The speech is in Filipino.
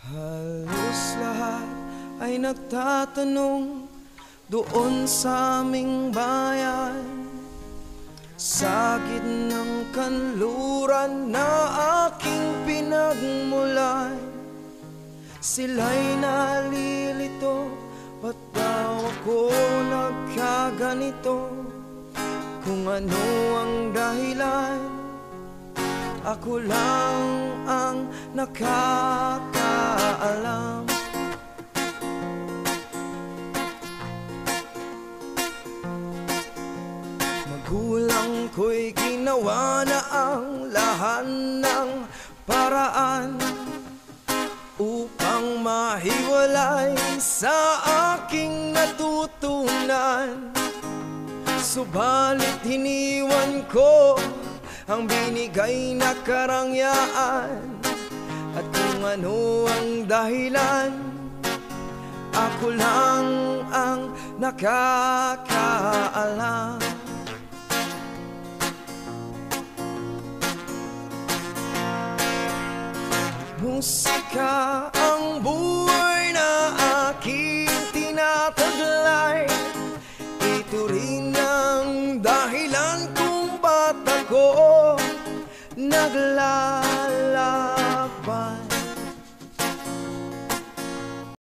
Halos lahat ay nagtatanong doon sa aming bayan, sa gitnang kanluran na aking pinagmulan. Sila'y nalilito, ba't daw ako nagkaganito? Kung ano ang dahilan, ako lang ang nakakaalam. Magulang ko'y ginawa na ang lahat ng paraan upang mahiwalay sa aking natutunan. Subalit hiniwan ko ang binigay na karangyaan, at kung ano ang dahilan, ako lang ang nakakaalam. Musika ang buhay na aking tinataglay. Ito rin ang dahilan kung ba't ako naglalakbay.